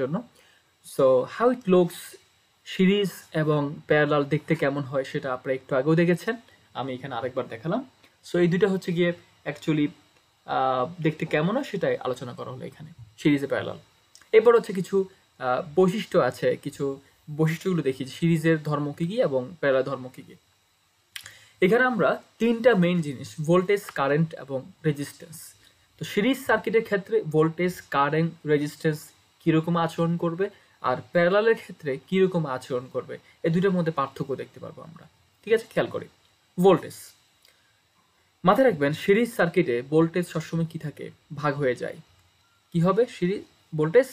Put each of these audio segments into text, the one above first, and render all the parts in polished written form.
জন্য। So how it looks, series এবং parallel দেখতে কেমন হয় সেটা আপনারা একটু আগেও দেখেছেন, আমি এখানে আরেকবার দেখালাম। সো এই দুইটা হচ্ছে গিয়ে অ্যাকচুয়ালি দেখতে কেমন হয় সেটাই আলোচনা করা হলো এখানে, সিরিজে প্যারালাল। এরপর হচ্ছে কিছু বৈশিষ্ট্য আছে, কিছু বৈশিষ্ট্যগুলো দেখি সিরিজের ধর্ম কী কী এবং প্যারালাল ধর্ম কী কী। এখানে আমরা তিনটা মেইন জিনিস, ভোল্টেজ, কারেন্ট এবং রেজিস্ট্যান্স। তো সিরিজ সার্কিটের ক্ষেত্রে ভোল্টেজ, কারেন্ট, রেজিস্ট্যান্স কীরকম আচরণ করবে, আর প্যারালালের ক্ষেত্রে কীরকম আচরণ করবে, এই দুটোর মধ্যে পার্থক্য দেখতে পারবো আমরা। ঠিক আছে, খেয়াল করি। ভোল্টেজ, মাথায় রাখবেন সিরিজ সার্কিটে ভোল্টেজ সবসময় কি থাকে, ভাগ হয়ে যায়। কি হবে, সিরিজ ভোল্টেজ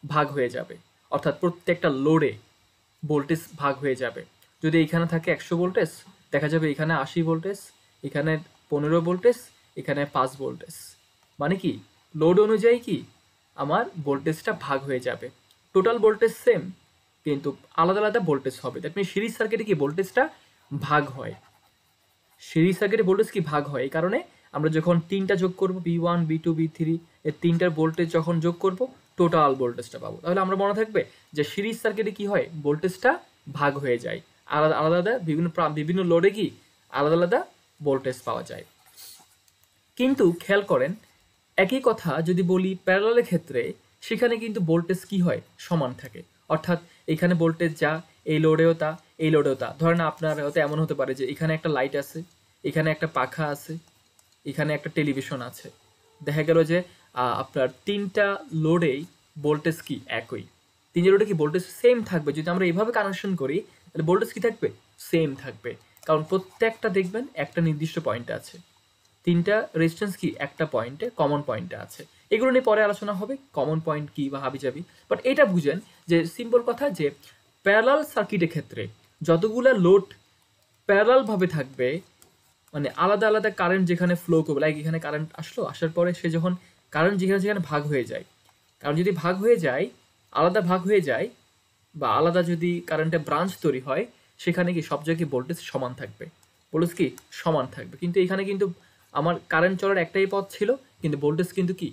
ভাগ হয়ে যাবে, অর্থাৎ প্রত্যেকটা লোডে ভোল্টেজ ভাগ হয়ে যাবে। যদি এখানে থাকে 100 ভোল্টেজ, দেখা যাবে এখানে 80 ভোল্টেজ, এখানে 15 ভোল্টেজ, এখানে 5 ভোল্টেজ। মানে কি, লোড অনুযায়ী কি আমার ভোল্টেজটা ভাগ হয়ে যাবে। টোটাল ভোল্টেজ সেম, কিন্তু আলাদা আলাদা ভোল্টেজ হবে। দ্যাট মিনস সিরিজ সার্কিটে কি ভোল্টেজটা ভাগ হয়। সিরিজ সার্কিটে ভোল্টেজ কি ভাগ হয়, এই কারণে আমরা যখন তিনটা যোগ করব, B1, B2, B3, এই তিনটার ভোল্টেজ যখন যোগ করব, টোটাল ভোল্টেজটা পাবো। তাহলে আমরা মনে থাকবে যে সিরিজ সার্কিটে কি হয়, ভোল্টেজটা ভাগ হয়ে যায়, আলাদা আলাদা বিভিন্ন লোডে কি আলাদা আলাদা ভোল্টেজ পাওয়া যায়। কিন্তু খেয়াল করেন, একই কথা যদি বলি প্যারালালের ক্ষেত্রে, সেখানে কিন্তু ভোল্টেজ কি হয়, সমান থাকে। অর্থাৎ এখানে ভোল্টেজ যা, এই লোডেও তা, এই লোডেও তা। ধরেন আপনার হয়তো এমন হতে পারে যে এখানে একটা লাইট আছে, এখানে একটা পাখা আছে, এখানে একটা টেলিভিশন আছে। দেখা গেল যে আপনার তিনটা লোডেই ভোল্টেজ কি একই, তিনটা লোডে কি ভোল্টেজ সেম থাকবে। যদি আমরা এইভাবে কানেকশন করি তাহলে ভোল্টেজ কি থাকবে, সেম থাকবে। কারণ প্রত্যেকটা দেখবেন একটা নির্দিষ্ট পয়েন্টে আছে, তিনটা রেজিস্ট্যান্স কি একটা পয়েন্টে, কমন পয়েন্টে আছে। এগুলো নিয়ে পরে আলোচনা হবে, কমন পয়েন্ট কি বা হাবিজাবি। বাট এটা বুঝেন যে সিম্পল কথা, যে প্যারালাল সার্কিটের ক্ষেত্রে যতগুলো লোড প্যারালাল ভাবে থাকবে, মানে আলাদা আলাদা কারেন্ট যেখানে ফ্লো করবে, লাইক এখানে কারেন্ট আসলো, আসার পরে সে যখন কারেন্ট যেখানে যেখানে ভাগ হয়ে যায়, কারণ যদি ভাগ হয়ে যায়, আলাদা ভাগ হয়ে যায়, বা আলাদা যদি কারেন্টের ব্রাঞ্চ তৈরি হয়, সেখানে কি সব জায়গায় ভোল্টেজ সমান থাকবে, ভোল্টেজ কি সমান থাকবে। কিন্তু এখানে কিন্তু আমার কারেন্ট চলার একটাই পথ ছিল, কিন্তু ভোল্টেজ কিন্তু কি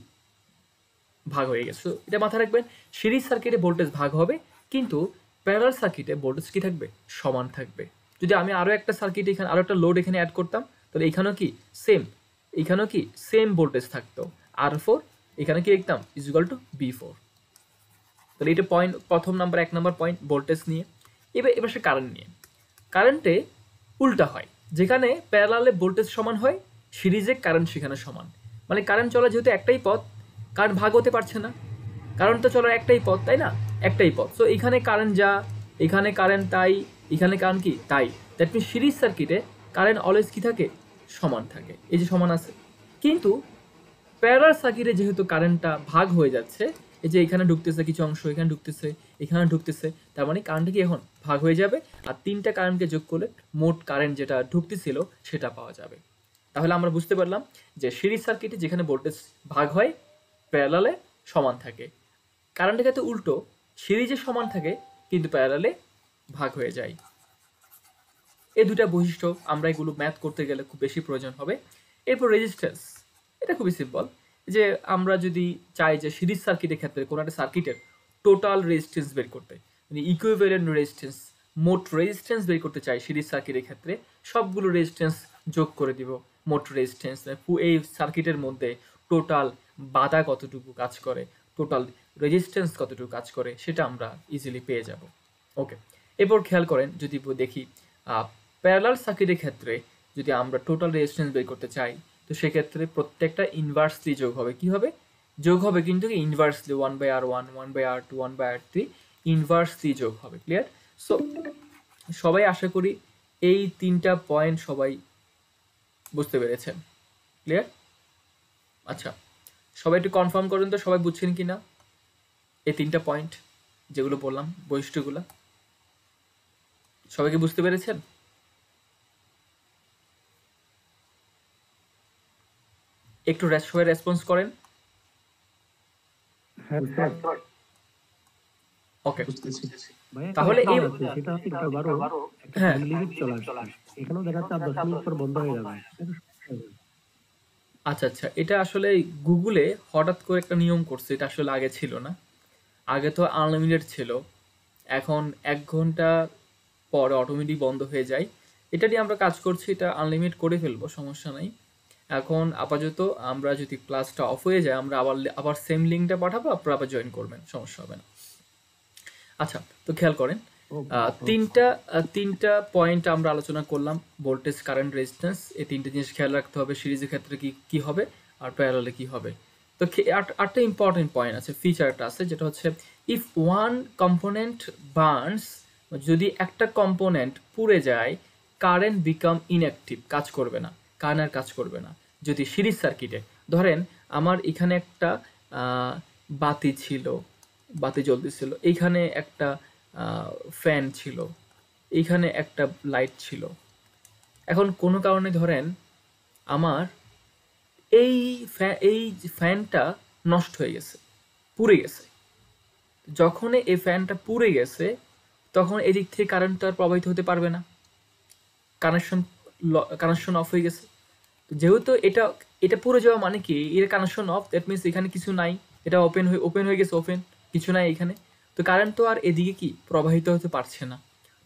ভাগ হয়ে গেছে। তো এটা মাথায় রাখবেন, সিরিজ সার্কিটে ভোল্টেজ ভাগ হবে, কিন্তু প্যারালাল সার্কিটে ভোল্টেজ কি থাকবে, সমান থাকবে। যদি আমি আরও একটা সার্কিট এখানে, আরও একটা লোড এখানে অ্যাড করতাম, তাহলে এখানেও কি সেম, এখানেও কি সেম ভোল্টেজ থাকতো, R4, এখানে কি লিখতাম = B4। তাহলে এটা পয়েন্ট, প্রথম নাম্বার, 1 নাম্বার পয়েন্ট ভোল্টেজ নিয়ে। এবার সে কারেন্ট নিয়ে। কারেন্টে উল্টা হয়, যেখানে প্যারালালে ভোল্টেজ সমান হয়, সিরিজে কারেন্ট সেখানে সমান। মানে কারেন্ট চলা যেহেতু একটাই পথ, কারেন্ট ভাগ হতে পারছে না, কারেন্ট তো চলার একটাই পথ, তাই না, একটাই পথ। সো এখানে কারেন্ট যা, এখানে কারেন্ট তাই, এখানে কারেন্ট কি তাই। দ্যাট মিনস সিরিজ সার্কিটে কারেন্ট অলওয়েজ কি থাকে, সমান থাকে, এই যে সমান আছে। কিন্তু প্যারালাল সার্কিটে যেহেতু কারেন্টটা ভাগ হয়ে যাচ্ছে, এই যে এখানে ঢুকতেছে কিছু অংশ, এখানে ঢুকতেছে, এখানে ঢুকতেছে, তার মানে কারেন্ট কি এখন ভাগ হয়ে যাবে, আর তিনটা কারেন্টকে যোগ করলে মোট কারেন্ট যেটা ঢুকতেছিল সেটা পাওয়া যাবে। তাহলে আমরা বুঝতে পারলাম যে সিরিজ সার্কিটে যেখানে ভোল্টেজ ভাগ হয়, প্যারালালে সমান থাকে। কারেন্টের ক্ষেত্রে উল্টো, সিরিজে সমান থাকে কিন্তু প্যারালালে ভাগ হয়ে যায়। এই দুটা বৈশিষ্ট্য আমরা এগুলো ম্যাথ করতে গেলে খুব বেশি প্রয়োজন হবে। এরপর রেজিস্ট্যান্স, এটা খুবই সিম্পল, যে আমরা যদি চাই যে সিরিজ সার্কিটের ক্ষেত্রে কোনো একটা সার্কিটের টোটাল রেজিস্ট্যান্স বের করতে, মানে ইকুইভ্যালেন্ট রেজিস্ট্যান্স, মোট রেজিস্ট্যান্স বের করতে চাই সিরিজ সার্কিটের ক্ষেত্রে, সবগুলো রেজিস্ট্যান্স যোগ করে দিব, মোট রেজিস্ট্যান্স, এই সার্কিটের মধ্যে টোটাল বাধা কতটুকু কাজ করে, টোটাল রেজিস্ট্যান্স কতটুকু কাজ করে, সেটা আমরা ইজিলি পেয়ে যাব। ওকে, এরপর খেয়াল করেন, যদি দেখি প্যারালাল সার্কিটের ক্ষেত্রে যদি আমরা টোটাল রেজিস্ট্যান্স বের করতে চাই, তো সেক্ষেত্রে প্রত্যেকটা ইনভার্সলি যোগ হবে। কি হবে, যোগ হবে কিন্তু inversely, 1/R1, 1/R2, 1/R3 inversely যোগ হবে। ক্লিয়ার? সো সবাই আশা করি এই তিনটা পয়েন্ট সবাই বুঝতে পেরেছেন। ক্লিয়ার? আচ্ছা, সবাই একটু কনফার্ম করেন তো সবাই বুঝছেন কি না এই তিনটা পয়েন্ট যেগুলো বললাম, বৈশিষ্ট্যগুলো সবাইকে বুঝতে পেরেছেন? একটু সবাই রেসপন্স করেন। ওকে, তাহলে এই হ্যাঁ, আচ্ছা আচ্ছা, এটা আসলে গুগলে হঠাৎ করে একটা নিয়ম করছে, এটা আসলে আগে ছিল না। আগে তো আনলিমিটেড ছিল, এখন 1 ঘন্টা পর অটোমেটিক বন্ধ হয়ে যায়। এটা নিয়ে আমরা কাজ করছি, এটা আনলিমিটেড করে ফেলবো, সমস্যা নাই। এখন আপাতত আমরা যদি ক্লাসটা অফ হয়ে যায়, আমরা আবার সেম লিঙ্কটা পাঠাবো, আপনারা আবার জয়েন করবেন, সমস্যা হবে না। আচ্ছা, তো খেয়াল করেন, তিনটা পয়েন্ট আমরা আলোচনা করলাম। ভোল্টেজ, কারেন্ট, রেজিস্ট্যান্স, এই তিনটে জিনিস খেয়াল রাখতে হবে। সিরিজের ক্ষেত্রে কি হবে আর প্যারালালে কি হবে। তো আরেকটা ইম্পর্টেন্ট পয়েন্ট আছে, ফিচারটা আছে, যেটা হচ্ছে ইফ ওয়ান কম্পোনেন্ট বার্নস, যদি একটা কম্পোনেন্ট পুড়ে যায়, কারেন্ট বিকাম ইনঅ্যাক্টিভ, কাজ করবে না, কারেন্ট আর কাজ করবে না। যদি সিরিজ সার্কিটে ধরেন আমার এখানে একটা বাতি ছিল, বাতি জ্বলতেছিল, এইখানে একটা ফ্যান ছিল, এইখানে একটা লাইট ছিল। এখন কোনো কারণে ধরেন আমার এই ফ্যানটা নষ্ট হয়ে গেছে, পুড়ে গেছে। যখন এই ফ্যানটা পুড়ে গেছে, তখন এদিক থেকে কারেন্ট আর প্রবাহিত হতে পারবে না, কানেকশন অফ হয়ে গেছে। যেহেতু এটা পুড়ে যাওয়া মানে কি, এর কানেকশন অফ, দ্যাট মিনস এখানে কিছু নাই, এটা ওপেন হয়ে গেছে, কিছু নাই এখানে। তো কারেন্ট তো আর এদিকে কি প্রবাহিত হতে পারছে না,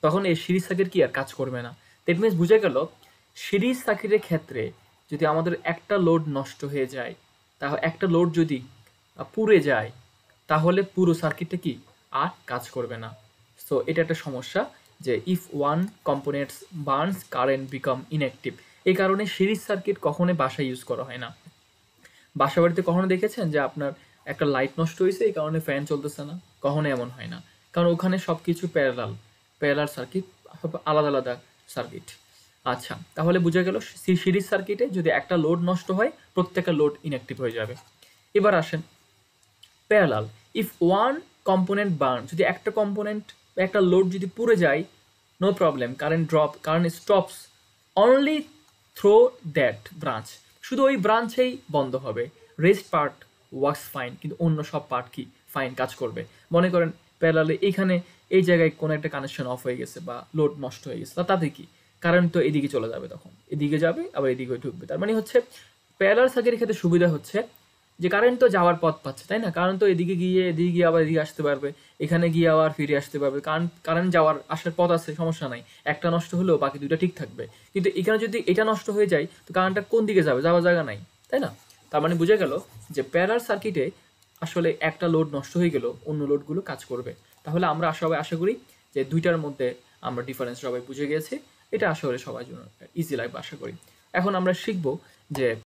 তখন এই সিরিজ সার্কিট কি আর কাজ করবে না। দ্যাট মিনস বুঝে গেল, সিরিজ সার্কিটের ক্ষেত্রে যদি আমাদের একটা লোড নষ্ট হয়ে যায়, তাহলে একটা লোড যদি পুড়ে যায়, তাহলে পুরো সার্কিটটা কি আর কাজ করবে না। সো এটা একটা সমস্যা, যে if one components burns, current become inactive. এই কারণে সিরিজ সার্কিট কখনোই বাসায় ইউজ করা হয় না। বাসা বাড়িতে কখনো দেখেছেন যে আপনার একটা লাইট নষ্ট হয়েছে, এই কারণে ফ্যান চলতেছে না? কখনো এমন হয় না, কারণ ওখানে সব কিছু প্যারালাল সার্কিট, আলাদা আলাদা সার্কিট। আচ্ছা, তাহলে বোঝা গেল সিরিজ সার্কিটে যদি একটা লোড নষ্ট হয়, প্রত্যেকটা লোড ইনঅ্যাক্টিভ হয়ে যাবে। এবার আসেন parallel, if one component burn, যদি একটা কম্পোনেন্ট, একটা লোড যদি পুড়ে যায়, no problem, current stops only through that branch, শুধু ওই ব্রাঞ্চেই বন্ধ হবে। রেস্ট পার্ট ওয়ার্কস ফাইন, কিন্তু অন্য সব পার্ট কি ফাইন কাজ করবে। মনে করেন প্যারালালে এইখানে এই জায়গায় কোনো একটা কানেকশন অফ হয়ে গেছে বা লোড নষ্ট হয়ে গেছে, তাতে কি কারেন্ট তো এদিকে চলে যাবে, তখন এদিকে যাবে আবার এদিকে ঢুকবে। তার মানে হচ্ছে প্যারালাল সার্কিটের ক্ষেত্রে সুবিধা হচ্ছে যে কারেন্ট তো যাওয়ার পথ পাচ্ছে, তাই না? কারেন্ট তো এদিকে গিয়ে আবার এদিকে আসতে পারবে, এখানে গিয়ে আবার ফিরে আসতে পারবে, কারেন্ট যাওয়ার আসার পথ আছে, সমস্যা নাই। একটা নষ্ট হলেও বাকি দুইটা ঠিক থাকবে। কিন্তু এখানে যদি এটা নষ্ট হয়ে যায়, তো কারেন্টটা কোন দিকে যাবে? যাওয়ার জায়গা নাই, তাই না? তার মানে বোঝা গেল যে প্যারালাল সার্কিটে আসলে একটা লোড নষ্ট হয়ে গেল, অন্য লোডগুলো কাজ করবে। তাহলে আমরা সবাই আশা করি যে দুইটার মধ্যে আমরা ডিফারেন্স সবাই বুঝে গেছি। এটা আসলে সবার জন্য ইজি লাগবে আশা করি। এখন আমরা শিখবো যে